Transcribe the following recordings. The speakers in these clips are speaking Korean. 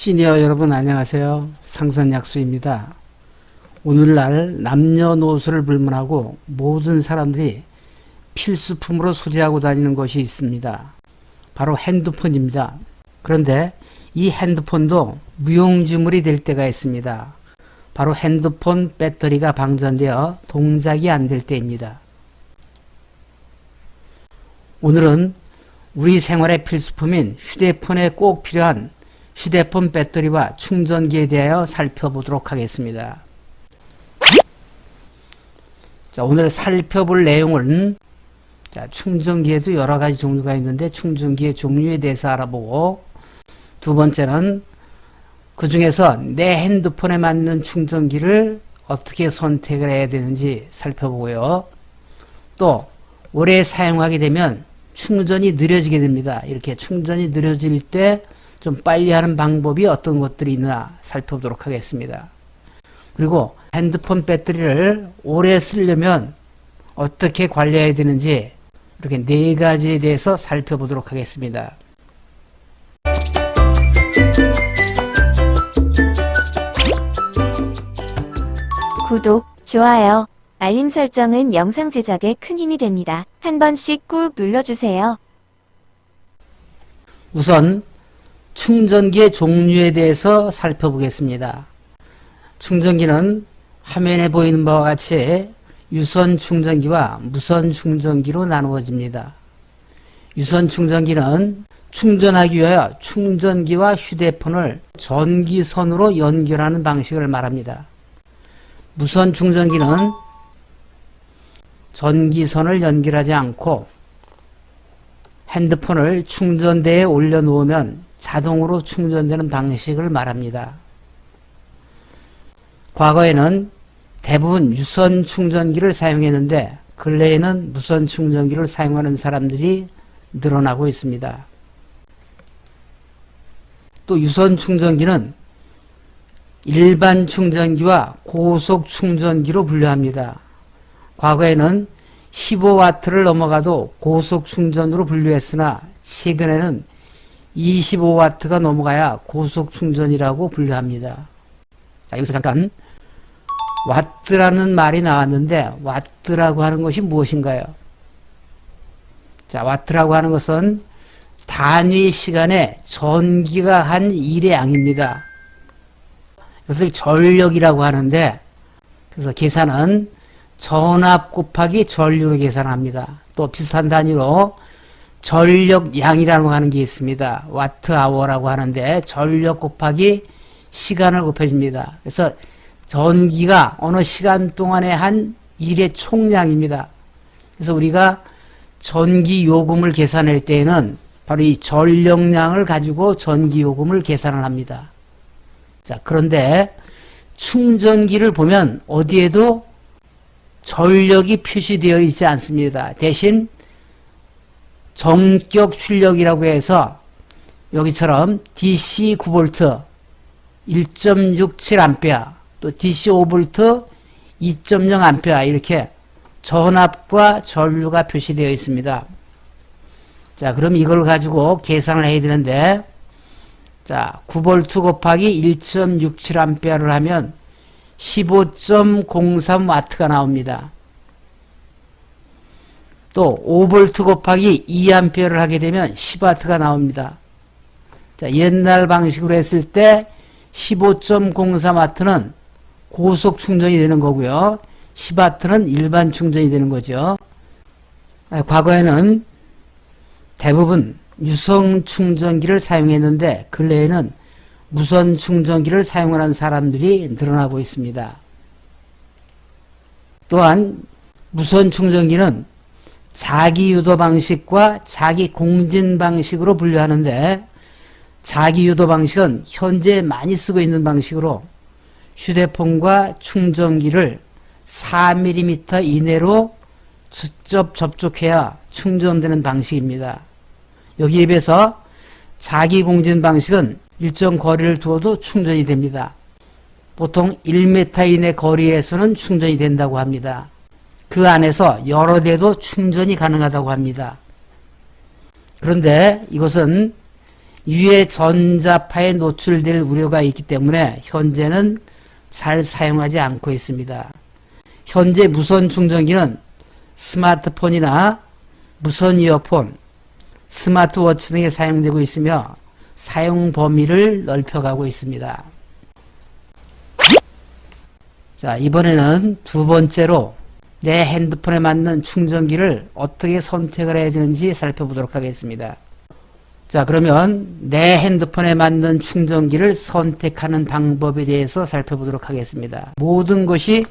시니어 여러분 안녕하세요. 상선약수입니다. 오늘날 남녀노소를 불문하고 모든 사람들이 필수품으로 소지하고 다니는 것이 있습니다. 바로 핸드폰입니다. 그런데 이 핸드폰도 무용지물이 될 때가 있습니다. 바로 핸드폰 배터리가 방전되어 동작이 안 될 때입니다. 오늘은 우리 생활의 필수품인 휴대폰에 꼭 필요한 휴대폰 배터리와 충전기에 대하여 살펴보도록 하겠습니다. 자, 오늘 살펴볼 내용은 충전기에도 여러 가지 종류가 있는데 충전기의 종류에 대해서 알아보고, 두 번째는 그 중에서 내 핸드폰에 맞는 충전기를 어떻게 선택을 해야 되는지 살펴보고요. 또 오래 사용하게 되면 충전이 느려지게 됩니다. 이렇게 충전이 느려질 때 좀 빨리 하는 방법이 어떤 것들이 있나 살펴보도록 하겠습니다. 그리고 핸드폰 배터리를 오래 쓰려면 어떻게 관리해야 되는지 이렇게 네 가지에 대해서 살펴보도록 하겠습니다. 구독, 좋아요, 알림 설정은 영상 제작에 큰 힘이 됩니다. 한 번씩 꾹 눌러주세요. 우선 충전기의 종류에 대해서 살펴보겠습니다. 충전기는 화면에 보이는 바와 같이 유선 충전기와 무선 충전기로 나누어집니다. 유선 충전기는 충전하기 위하여 충전기와 휴대폰을 전기선으로 연결하는 방식을 말합니다. 무선 충전기는 전기선을 연결하지 않고 핸드폰을 충전대에 올려놓으면 자동으로 충전되는 방식을 말합니다. 과거에는 대부분 유선 충전기를 사용했는데 근래에는 무선 충전기를 사용하는 사람들이 늘어나고 있습니다. 또 유선 충전기는 일반 충전기와 고속 충전기로 분류합니다. 과거에는 15W를 넘어가도 고속 충전으로 분류했으나 최근에는 25W가 넘어가야 고속 충전이라고 분류합니다. 자, 여기서 잠깐 와트라는 말이 나왔는데 와트라고 하는 것이 무엇인가요? 자, 와트라고 하는 것은 단위 시간에 전기가 한 일의 양입니다. 그것을 전력이라고 하는데, 그래서 계산은 전압 곱하기 전류로 계산합니다. 또 비슷한 단위로 전력량이라고 하는 게 있습니다. 와트아워라고 하는데 전력 곱하기 시간을 곱해줍니다. 그래서 전기가 어느 시간 동안에 한 일의 총량입니다. 그래서 우리가 전기 요금을 계산할 때에는 바로 이 전력량을 가지고 전기 요금을 계산을 합니다. 자, 그런데 충전기를 보면 어디에도 전력이 표시되어 있지 않습니다. 대신 정격 출력이라고 해서 여기처럼 DC 9V 1.67A 또 DC 5V 2.0A 이렇게 전압과 전류가 표시되어 있습니다. 자, 그럼 이걸 가지고 계산을 해야 되는데, 자, 9V 곱하기 1.67A를 하면 15.03W가 나옵니다. 또 5V 곱하기 2A를 하게 되면 10W가 나옵니다. 자, 옛날 방식으로 했을 때 15.03W는 고속 충전이 되는 거고요. 10W는 일반 충전이 되는 거죠. 과거에는 대부분 유선 충전기를 사용했는데 근래에는 무선 충전기를 사용하는 사람들이 늘어나고 있습니다. 또한 무선 충전기는 자기 유도 방식과 자기 공진 방식으로 분류하는데, 자기 유도 방식은 현재 많이 쓰고 있는 방식으로 휴대폰과 충전기를 4mm 이내로 직접 접촉해야 충전되는 방식입니다. 여기에 비해서 자기 공진 방식은 일정 거리를 두어도 충전이 됩니다. 보통 1m 이내 거리에서는 충전이 된다고 합니다. 그 안에서 여러 대도 충전이 가능하다고 합니다. 그런데 이것은 유해 전자파에 노출될 우려가 있기 때문에 현재는 잘 사용하지 않고 있습니다. 현재 무선 충전기는 스마트폰이나 무선 이어폰, 스마트워치 등에 사용되고 있으며 사용 범위를 넓혀가고 있습니다. 자, 이번에는 두 번째로 내 핸드폰에 맞는 충전기를 어떻게 선택을 해야 되는지 살펴보도록 하겠습니다. 자, 그러면 내 핸드폰에 맞는 충전기를 선택하는 방법에 대해서 살펴보도록 하겠습니다. 모든 것이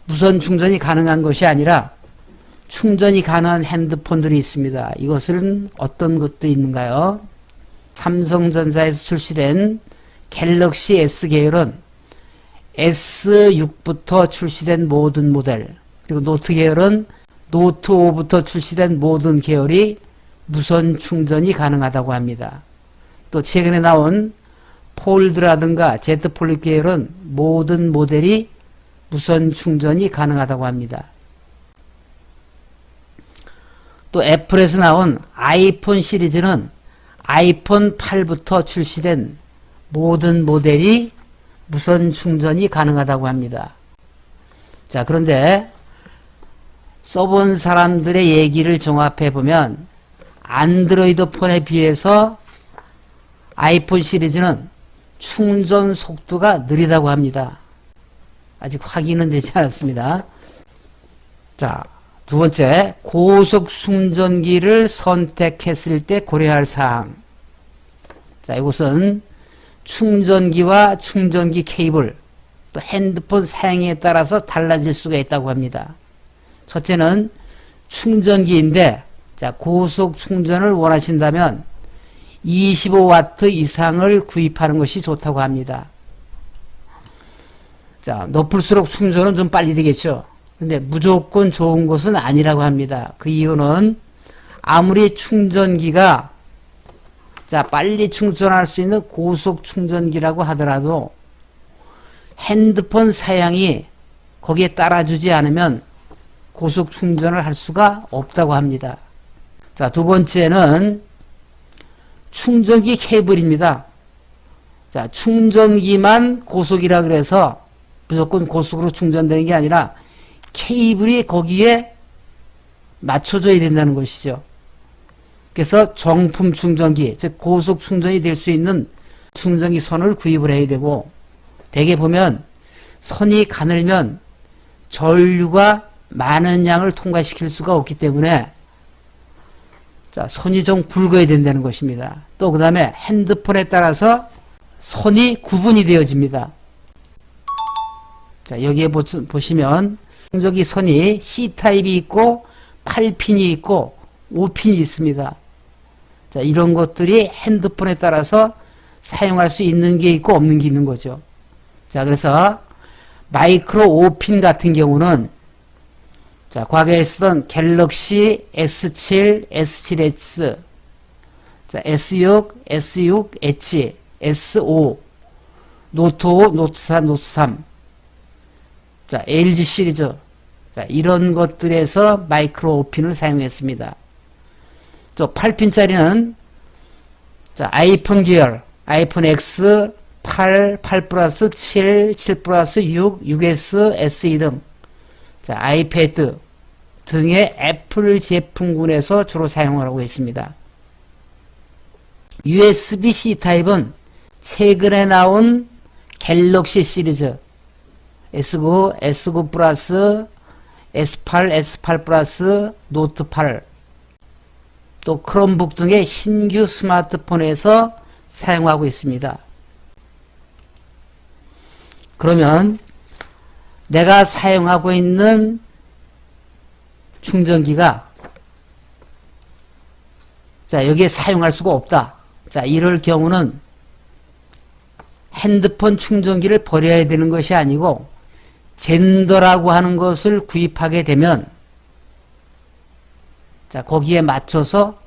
무선 충전이 가능한 것이 아니라 충전이 가능한 핸드폰들이 있습니다. 이것은 어떤 것도 있는가요? 삼성전자에서 출시된 갤럭시 S 계열은 S6부터 출시된 모든 모델, 그리고 노트 계열은 노트 5부터 출시된 모든 계열이 무선 충전이 가능하다고 합니다. 또 최근에 나온 폴드라든가 Z 폴립 계열은 모든 모델이 무선 충전이 가능하다고 합니다. 또 애플에서 나온 아이폰 시리즈는 아이폰 8부터 출시된 모든 모델이 무선 충전이 가능하다고 합니다. 자, 그런데 써본 사람들의 얘기를 종합해 보면 안드로이드 폰에 비해서 아이폰 시리즈는 충전 속도가 느리다고 합니다. 아직 확인은 되지 않았습니다. 자, 두 번째, 고속 충전기를 선택했을 때 고려할 사항. 자, 이것은 충전기와 충전기 케이블, 또 핸드폰 사용에 따라서 달라질 수가 있다고 합니다. 첫째는 충전기인데, 자, 고속 충전을 원하신다면 25W 이상을 구입하는 것이 좋다고 합니다. 자, 높을수록 충전은 좀 빨리 되겠죠. 근데 무조건 좋은 것은 아니라고 합니다. 그 이유는 아무리 충전기가 자, 빨리 충전할 수 있는 고속 충전기라고 하더라도 핸드폰 사양이 거기에 따라주지 않으면 고속 충전을 할 수가 없다고 합니다. 자, 두 번째는 충전기 케이블입니다. 자, 충전기만 고속이라 그래서 무조건 고속으로 충전되는 게 아니라 케이블이 거기에 맞춰져야 된다는 것이죠. 그래서 정품 충전기, 즉 고속 충전이 될 수 있는 충전기 선을 구입을 해야 되고, 대개 보면 선이 가늘면 전류가 많은 양을 통과시킬 수가 없기 때문에 자, 선이 좀 굵어야 된다는 것입니다. 또 그 다음에 핸드폰에 따라서 선이 구분이 되어집니다. 자, 여기에 보시면 충전기 선이 C타입이 있고 8핀이 있고 5핀이 있습니다. 자, 이런 것들이 핸드폰에 따라서 사용할 수 있는 게 있고 없는 게 있는 거죠. 자, 그래서 마이크로 5핀 같은 경우는 자, 과거에 쓰던 갤럭시 S7, S7S, 자, S6, S6H, S5, 노트 5, 노트 4, 노트 3, 자, LG 시리즈, 자, 이런 것들에서 마이크로 5핀을 사용했습니다. 또 8핀짜리는 자, 아이폰 계열, 아이폰 X, 8, 8 플러스 7, 7 플러스 6, 6S, SE 등 자, 아이패드 등의 애플 제품군에서 주로 사용을 하고 있습니다. USB-C 타입은 최근에 나온 갤럭시 시리즈 S9, S9 플러스, S8, S8 플러스, 노트 8, 또 크롬북 등의 신규 스마트폰에서 사용하고 있습니다. 그러면 내가 사용하고 있는 충전기가 자, 여기에 사용할 수가 없다. 자, 이럴 경우는 핸드폰 충전기를 버려야 되는 것이 아니고 젠더라고 하는 것을 구입하게 되면 자, 거기에 맞춰서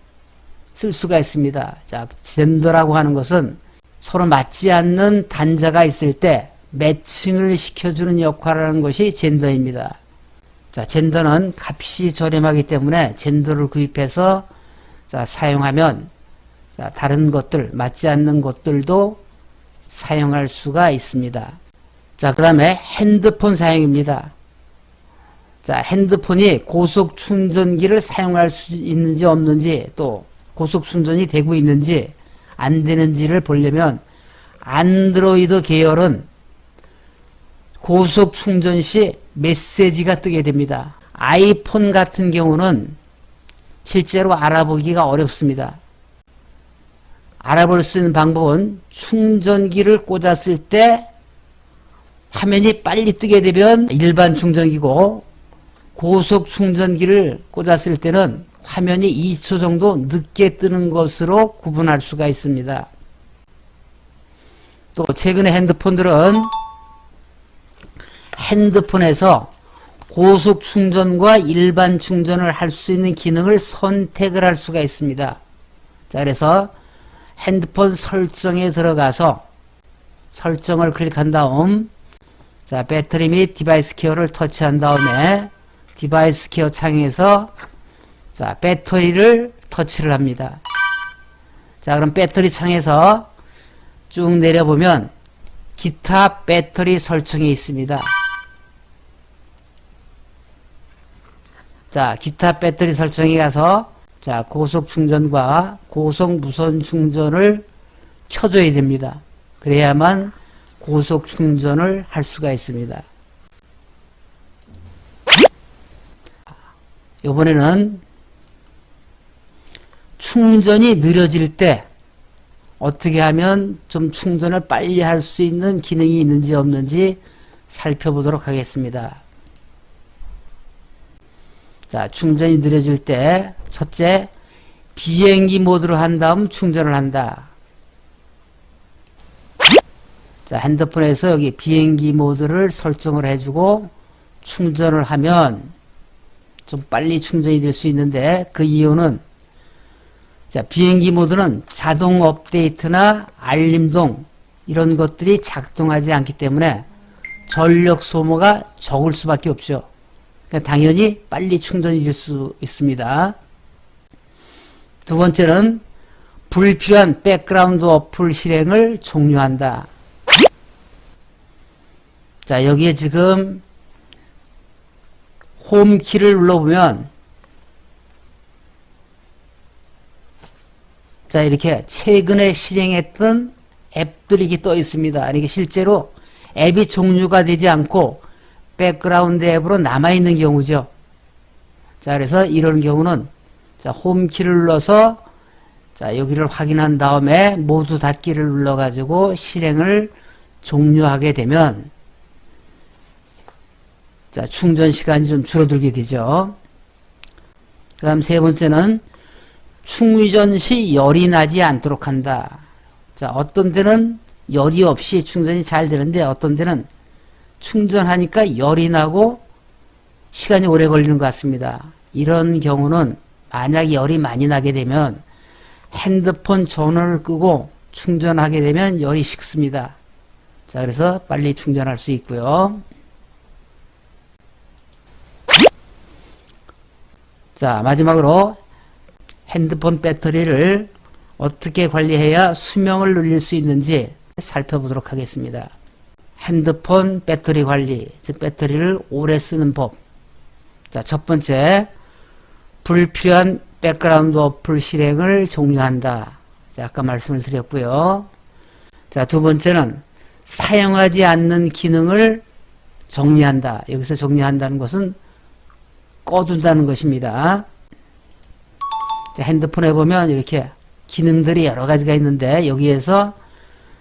쓸 수가 있습니다. 자, 젠더라고 하는 것은 서로 맞지 않는 단자가 있을 때 매칭을 시켜주는 역할을 하는 것이 젠더입니다. 자, 젠더는 값이 저렴하기 때문에 젠더를 구입해서 자, 사용하면 자, 다른 것들, 맞지 않는 것들도 사용할 수가 있습니다. 자, 그 다음에 핸드폰 사용입니다. 자, 핸드폰이 고속 충전기를 사용할 수 있는지 없는지, 또 고속 충전이 되고 있는지 안 되는지를 보려면 안드로이드 계열은 고속 충전 시 메시지가 뜨게 됩니다. 아이폰 같은 경우는 실제로 알아보기가 어렵습니다. 알아볼 수 있는 방법은 충전기를 꽂았을 때 화면이 빨리 뜨게 되면 일반 충전기고, 고속 충전기를 꽂았을 때는 화면이 2초 정도 늦게 뜨는 것으로 구분할 수가 있습니다. 또 최근에 핸드폰들은 핸드폰에서 고속 충전과 일반 충전을 할 수 있는 기능을 선택을 할 수가 있습니다. 자, 그래서 핸드폰 설정에 들어가서 설정을 클릭한 다음, 자, 배터리 및 디바이스 케어를 터치한 다음에 디바이스 케어 창에서 자, 배터리를 터치를 합니다. 자, 그럼 배터리 창에서 쭉 내려보면 기타 배터리 설정이 있습니다. 자, 기타 배터리 설정에 가서 자, 고속 충전과 고속 무선 충전을 켜줘야 됩니다. 그래야만 고속 충전을 할 수가 있습니다. 이번에는 충전이 느려질 때 어떻게 하면 좀 충전을 빨리 할 수 있는 기능이 있는지 없는지 살펴보도록 하겠습니다. 자, 충전이 느려질 때 첫째, 비행기 모드로 한 다음 충전을 한다. 자, 핸드폰에서 여기 비행기 모드를 설정을 해주고 충전을 하면 좀 빨리 충전이 될 수 있는데, 그 이유는 자, 비행기 모드는 자동 업데이트나 알림동 이런 것들이 작동하지 않기 때문에 전력 소모가 적을 수밖에 없죠. 그러니까 당연히 빨리 충전이 될 수 있습니다. 두 번째는 불필요한 백그라운드 어플 실행을 종료한다. 자, 여기에 지금 홈키를 눌러보면 자, 이렇게 최근에 실행했던 앱들이 이렇게 떠 있습니다. 이게 실제로 앱이 종료가 되지 않고 백그라운드 앱으로 남아있는 경우죠. 자, 그래서 이런 경우는 자, 홈키를 눌러서 자, 여기를 확인한 다음에 모두 닫기를 눌러가지고 실행을 종료하게 되면 자, 충전 시간이 좀 줄어들게 되죠. 그 다음 세 번째는 충전 시 열이 나지 않도록 한다. 자, 어떤 데는 열이 없이 충전이 잘 되는데 어떤 데는 충전하니까 열이 나고 시간이 오래 걸리는 것 같습니다. 이런 경우는 만약 열이 많이 나게 되면 핸드폰 전원을 끄고 충전하게 되면 열이 식습니다. 자, 그래서 빨리 충전할 수 있고요. 자, 마지막으로 핸드폰 배터리를 어떻게 관리해야 수명을 늘릴 수 있는지 살펴보도록 하겠습니다. 핸드폰 배터리 관리, 즉 배터리를 오래 쓰는 법. 자, 첫 번째, 불필요한 백그라운드 어플 실행을 종료한다. 자, 아까 말씀을 드렸고요. 자, 두 번째는 사용하지 않는 기능을 정리한다. 여기서 정리한다는 것은 꺼둔다는 것입니다. 자, 핸드폰에 보면 이렇게 기능들이 여러 가지가 있는데 여기에서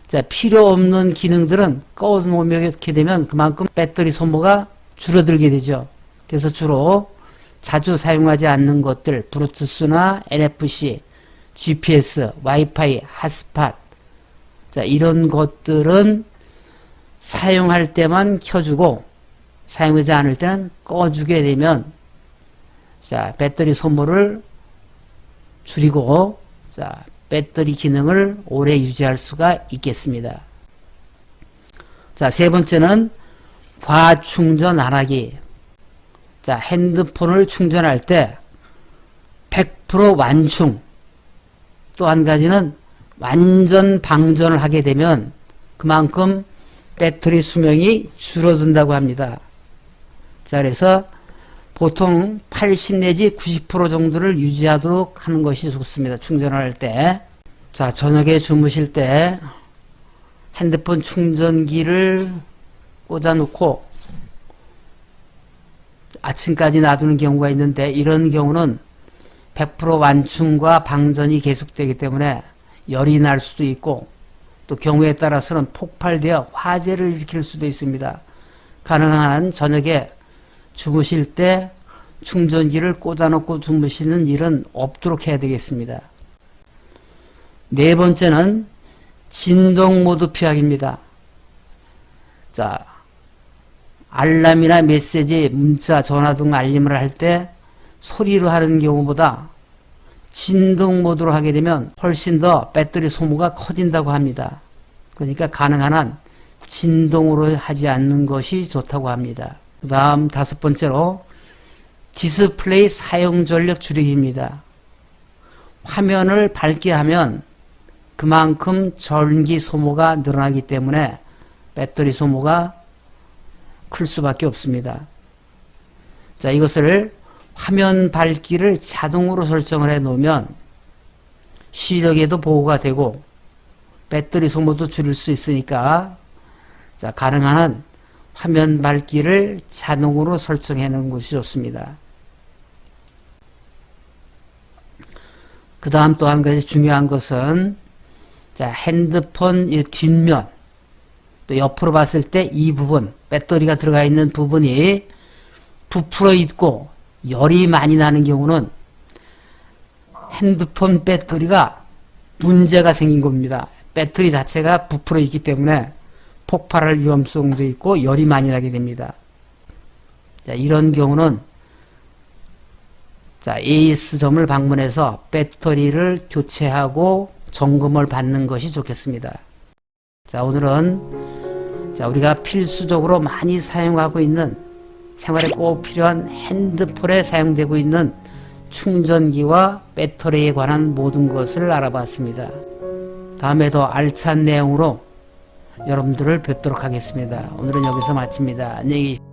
자, 필요 없는 기능들은 꺼놓게 되면 그만큼 배터리 소모가 줄어들게 되죠. 그래서 주로 자주 사용하지 않는 것들, 블루투스나 NFC, GPS, 와이파이, 핫스팟, 자, 이런 것들은 사용할 때만 켜주고 사용하지 않을 때는 꺼주게 되면 자, 배터리 소모를 줄이고 자, 배터리 기능을 오래 유지할 수가 있겠습니다. 자, 세 번째는 과충전 안 하기. 자, 핸드폰을 충전할 때 100% 완충, 또 한 가지는 완전 방전을 하게 되면 그만큼 배터리 수명이 줄어든다고 합니다. 자, 그래서 보통 80 내지 90% 정도를 유지하도록 하는 것이 좋습니다. 충전을 할 때. 자, 저녁에 주무실 때 핸드폰 충전기를 꽂아 놓고 아침까지 놔두는 경우가 있는데, 이런 경우는 100% 완충과 방전이 계속되기 때문에 열이 날 수도 있고, 또 경우에 따라서는 폭발되어 화재를 일으킬 수도 있습니다. 가능한 한 저녁에 주무실 때 충전기를 꽂아놓고 주무시는 일은 없도록 해야 되겠습니다. 네 번째는 진동 모드 피하기입니다. 자, 알람이나 메시지, 문자, 전화 등 알림을 할 때 소리로 하는 경우보다 진동 모드로 하게 되면 훨씬 더 배터리 소모가 커진다고 합니다. 그러니까 가능한 한 진동으로 하지 않는 것이 좋다고 합니다. 그 다음 5번째로 디스플레이 사용 전력 줄이기입니다. 화면을 밝게 하면 그만큼 전기 소모가 늘어나기 때문에 배터리 소모가 클 수밖에 없습니다. 자, 이것을 화면 밝기를 자동으로 설정을 해 놓으면 시력에도 보호가 되고 배터리 소모도 줄일 수 있으니까, 자, 가능한 한 화면 밝기를 자동으로 설정해 놓은 것이 좋습니다. 그 다음 또 한 가지 중요한 것은, 자, 핸드폰 이 뒷면, 또 옆으로 봤을 때 이 부분, 배터리가 들어가 있는 부분이 부풀어 있고 열이 많이 나는 경우는 핸드폰 배터리가 문제가 생긴 겁니다. 배터리 자체가 부풀어 있기 때문에 폭발할 위험성도 있고 열이 많이 나게 됩니다. 자, 이런 경우는 자, AS점을 방문해서 배터리를 교체하고 점검을 받는 것이 좋겠습니다. 자, 오늘은 자, 우리가 필수적으로 많이 사용하고 있는, 생활에 꼭 필요한 핸드폰에 사용되고 있는 충전기와 배터리에 관한 모든 것을 알아봤습니다. 다음에 더 알찬 내용으로 여러분들을 뵙도록 하겠습니다. 오늘은 여기서 마칩니다. 안녕히 계십시오.